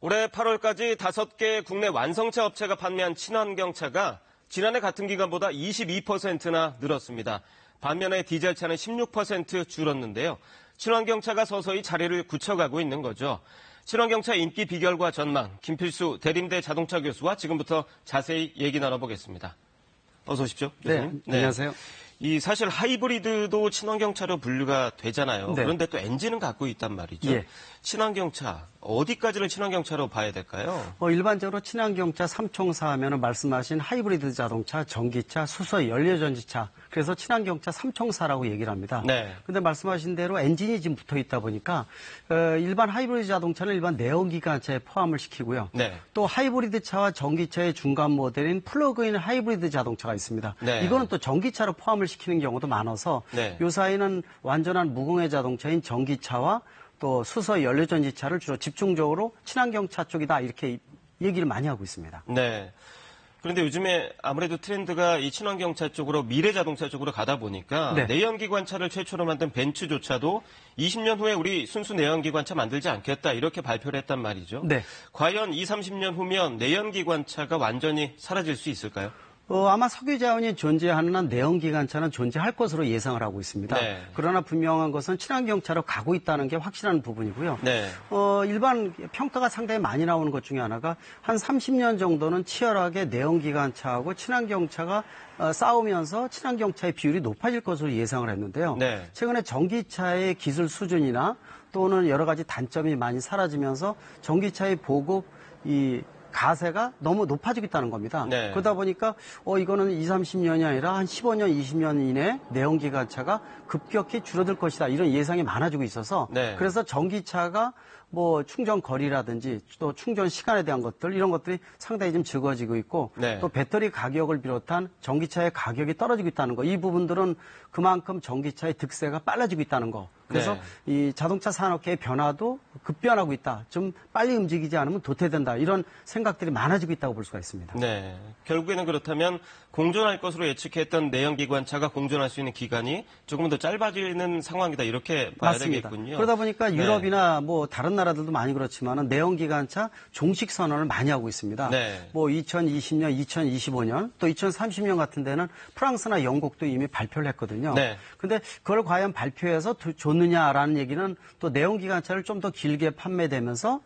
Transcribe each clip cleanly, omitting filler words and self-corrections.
올해 8월까지 5개 국내 완성차 업체가 판매한 친환경차가 지난해 같은 기간보다 22%나 늘었습니다. 반면에 디젤차는 16% 줄었는데요. 친환경차가 서서히 자리를 굳혀가고 있는 거죠. 친환경차 인기 비결과 전망, 김필수 대림대 자동차 교수와 지금부터 자세히 얘기 나눠보겠습니다. 어서 오십시오, 교수님. 네, 안녕하세요. 사실 하이브리드도 친환경차로 분류가 되잖아요. 네. 그런데 또 엔진은 갖고 있단 말이죠. 예. 친환경차, 어디까지를 친환경차로 봐야 될까요? 일반적으로 친환경차 3총사 하면 말씀하신 하이브리드 자동차, 전기차, 수소 연료전지차, 그래서 친환경차 3총사라고 얘기를 합니다. 네. 근데 말씀하신 대로 엔진이 지금 붙어 있다 보니까 일반 하이브리드 자동차는 일반 내연기관차에 포함을 시키고요. 네. 또 하이브리드 차와 전기차의 중간 모델인 플러그인 하이브리드 자동차가 있습니다. 네. 이거는 또 전기차로 포함을 시키는 경우도 많아서 네. 요 사이는 완전한 무공해 자동차인 전기차와 또 수소 연료전지차를 주로 집중적으로 친환경차 쪽이다 이렇게 얘기를 많이 하고 있습니다. 네. 그런데 요즘에 아무래도 트렌드가 이 친환경차 쪽으로 미래 자동차 쪽으로 가다 보니까 네. 내연기관차를 최초로 만든 벤츠조차도 20년 후에 우리 순수 내연기관차 만들지 않겠다 이렇게 발표를 했단 말이죠. 네. 과연 20, 30년 후면 내연기관차가 완전히 사라질 수 있을까요? 아마 석유 자원이 존재하는 한 내연기관차는 존재할 것으로 예상을 하고 있습니다. 네. 그러나 분명한 것은 친환경차로 가고 있다는 게 확실한 부분이고요. 네. 일반 평가가 상당히 많이 나오는 것 중에 하나가 한 30년 정도는 치열하게 내연기관차하고 친환경차가 싸우면서 친환경차의 비율이 높아질 것으로 예상을 했는데요. 네. 최근에 전기차의 기술 수준이나 또는 여러 가지 단점이 많이 사라지면서 전기차의 보급 가세가 너무 높아지고 있다는 겁니다. 네. 그러다 보니까 이거는 20, 30년이 아니라 한 15년, 20년 이내 내연기관차가 급격히 줄어들 것이다. 이런 예상이 많아지고 있어서 네. 그래서 전기차가 충전 거리라든지 또 충전 시간에 대한 것들 이런 것들이 상당히 좀 적어지고 있고 네. 또 배터리 가격을 비롯한 전기차의 가격이 떨어지고 있다는 거. 이 부분들은 그만큼 전기차의 득세가 빨라지고 있다는 거. 그래서 이 자동차 산업계의 변화도 급변하고 있다. 좀 빨리 움직이지 않으면 도태된다. 이런 생각들이 많아지고 있다고 볼 수가 있습니다. 네. 결국에는 그렇다면 공존할 것으로 예측했던 내연기관차가 공존할 수 있는 기간이 조금 더 짧아지는 상황이다. 이렇게 봐야 맞습니다. 되겠군요. 그러다 보니까 네. 유럽이나 다른 나라들도 많이 그렇지만 내연기관차 종식 선언을 많이 하고 있습니다. 네. 2020년, 2025년 또 2030년 같은 데는 프랑스나 영국도 이미 발표를 했거든요. 네. 근데 그걸 과연 발표해서 줬느냐라는 얘기는 또 내연기관차를 좀 더 길게 판매되면서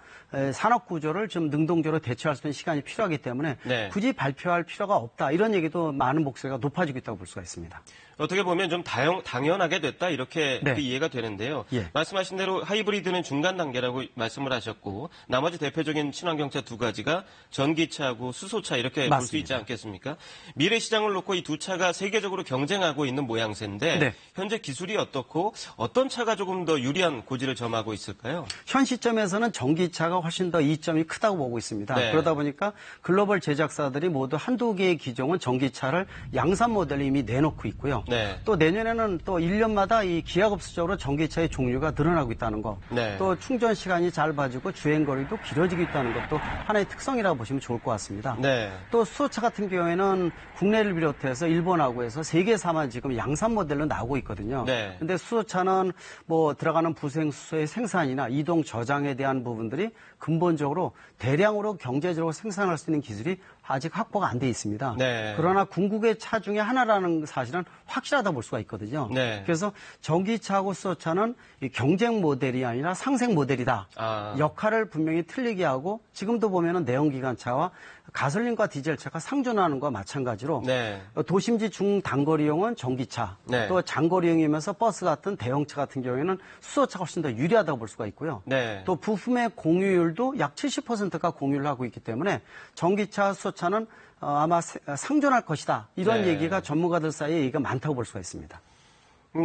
산업 구조를 좀 능동적으로 대처할 수 있는 시간이 필요하기 때문에 네. 굳이 발표할 필요가 없다. 이런 얘기도 많은 목소리가 높아지고 있다고 볼 수가 있습니다. 어떻게 보면 좀 당연하게 됐다 이렇게 네. 이해가 되는데요. 예. 말씀하신 대로 하이브리드는 중간 단계라고 말씀을 하셨고 나머지 대표적인 친환경차 두 가지가 전기차하고 수소차 이렇게 볼 수 있지 맞습니다. 않겠습니까? 미래 시장을 놓고 이 두 차가 세계적으로 경쟁하고 있는 모양새인데 네. 현재 기술이 어떻고 어떤 차가 조금 더 유리한 고지를 점하고 있을까요? 현 시점에서는 전기차가 훨씬 더 이점이 크다고 보고 있습니다. 네. 그러다 보니까 글로벌 제작사들이 모두 한두 개의 기종은 전기차를 양산 모델을 이미 내놓고 있고요. 네. 또 내년에는 또 1년마다 이 기하급수적으로 전기차의 종류가 늘어나고 있다는 거. 네. 또 충전 시간이 잘 봐지고 주행거리도 길어지고 있다는 것도 하나의 특성이라고 보시면 좋을 것 같습니다. 네. 또 수소차 같은 경우에는 국내를 비롯해서 일본하고 해서 세계사만 지금 양산 모델로 나오고 있거든요. 네. 근데 수소차는 들어가는 부생 수소의 생산이나 이동 저장에 대한 부분들이 근본적으로 대량으로 경제적으로 생산할 수 있는 기술이 아직 확보가 안 돼 있습니다. 네. 그러나 궁극의 차 중에 하나라는 사실은 확실하다 볼 수가 있거든요. 네. 그래서 전기차하고 수소차는 이 경쟁 모델이 아니라 상생 모델이다. 역할을 분명히 틀리게 하고 지금도 보면은 내연기관차와 가솔린과 디젤차가 상존하는 것과 마찬가지로 네. 도심지 중단거리용은 전기차, 네. 또 장거리용이면서 버스 같은 대형차 같은 경우에는 수소차가 훨씬 더 유리하다고 볼 수가 있고요. 네. 또 부품의 공유율도 약 70%가 공유를 하고 있기 때문에 전기차, 수소차는 아마 상존할 것이다. 이런 네. 얘기가 전문가들 사이에 얘기가 많다고 볼 수가 있습니다.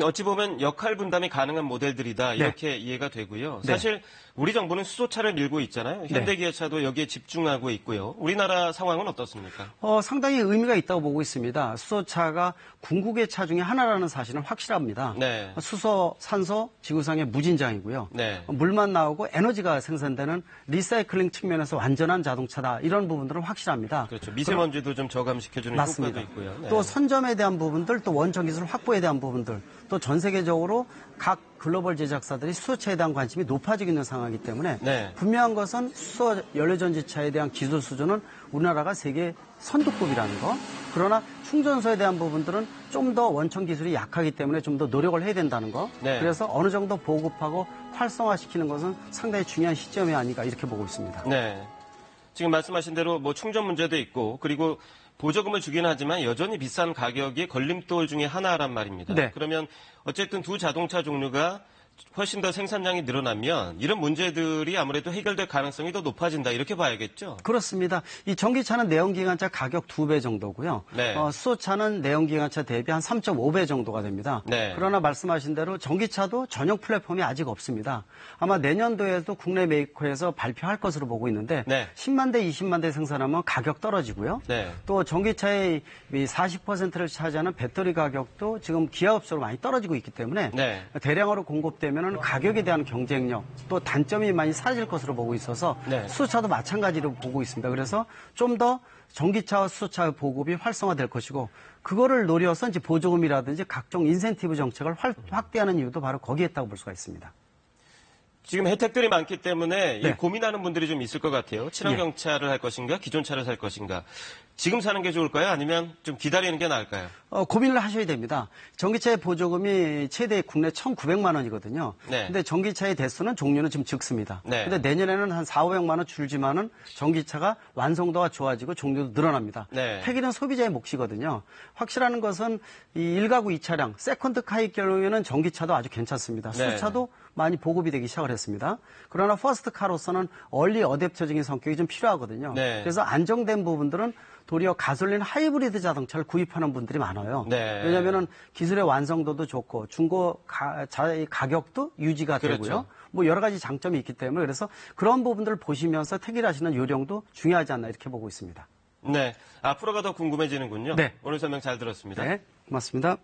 어찌 보면 역할 분담이 가능한 모델들이다 이렇게 이해가 되고요. 네. 사실 우리 정부는 수소차를 밀고 있잖아요. 현대기아차도 여기에 집중하고 있고요. 우리나라 상황은 어떻습니까? 상당히 의미가 있다고 보고 있습니다. 수소차가 궁극의 차 중에 하나라는 사실은 확실합니다. 네. 수소, 산소, 지구상의 무진장이고요. 네. 물만 나오고 에너지가 생산되는 리사이클링 측면에서 완전한 자동차다. 이런 부분들은 확실합니다. 그렇죠. 미세먼지도 좀 저감시켜주는 맞습니다. 효과도 있고요. 네. 또 선점에 대한 부분들, 또 원천 기술 확보에 대한 부분들, 또 전 세계적으로 각 글로벌 제작사들이 수소차에 대한 관심이 높아지고 있는 상황이기 때문에 네. 분명한 것은 수소 연료전지차에 대한 기술 수준은 우리나라가 세계 선두급이라는 거. 그러나 충전소에 대한 부분들은 좀 더 원천 기술이 약하기 때문에 좀 더 노력을 해야 된다는 거. 네. 그래서 어느 정도 보급하고 활성화시키는 것은 상당히 중요한 시점이 아닌가 이렇게 보고 있습니다. 네. 지금 말씀하신 대로 뭐 충전 문제도 있고 그리고 보조금을 주긴 하지만 여전히 비싼 가격이 걸림돌 중에 하나란 말입니다. 네. 그러면 어쨌든 두 자동차 종류가 훨씬 더 생산량이 늘어나면 이런 문제들이 아무래도 해결될 가능성이 더 높아진다 이렇게 봐야겠죠. 그렇습니다. 이 전기차는 내연기관차 가격 2배 정도고요. 네. 수소차는 내연기관차 대비 한 3.5배 정도가 됩니다. 네. 그러나 말씀하신 대로 전기차도 전용 플랫폼이 아직 없습니다. 아마 내년도에도 국내 메이커에서 발표할 것으로 보고 있는데 네. 10만 대, 20만 대 생산하면 가격 떨어지고요. 네. 또 전기차의 40%를 차지하는 배터리 가격도 지금 기아업소로 많이 떨어지고 있기 때문에 네. 대량으로 공급되면 가격에 대한 경쟁력 또 단점이 많이 사라질 것으로 보고 있어서 네. 수소차도 마찬가지로 보고 있습니다. 그래서 좀 더 전기차와 수소차의 보급이 활성화될 것이고 그거를 노려서 이제 보조금이라든지 각종 인센티브 정책을 확대하는 이유도 바로 거기에 있다고 볼 수가 있습니다. 지금 혜택들이 많기 때문에 네. 이 고민하는 분들이 좀 있을 것 같아요. 친환경차를 할 것인가, 기존 차를 살 것인가. 지금 사는 게 좋을까요? 아니면 좀 기다리는 게 나을까요? 고민을 하셔야 됩니다. 전기차의 보조금이 최대 국내 1,900만 원이거든요. 네. 근데 전기차의 대수는 종류는 지금 적습니다. 네. 근데 내년에는 한 4, 500만 원 줄지만은 전기차가 완성도가 좋아지고 종류도 늘어납니다. 네. 폐기는 소비자의 몫이거든요. 확실한 것은 이 1가구 2차량, 세컨드카의 경우에는 전기차도 아주 괜찮습니다. 네. 수차도 많이 보급이 되기 시작을 했습니다. 그러나 퍼스트카로서는 얼리 어댑터적인 성격이 좀 필요하거든요. 네. 그래서 안정된 부분들은 도리어 가솔린 하이브리드 자동차를 구입하는 분들이 많아요. 네. 왜냐하면 기술의 완성도도 좋고 중고 가격도 유지가 그렇죠. 되고요. 뭐 여러 가지 장점이 있기 때문에 그래서 그런 부분들을 보시면서 택일하시는 요령도 중요하지 않나 이렇게 보고 있습니다. 네. 앞으로가 더 궁금해지는군요. 네. 오늘 설명 잘 들었습니다. 네, 고맙습니다.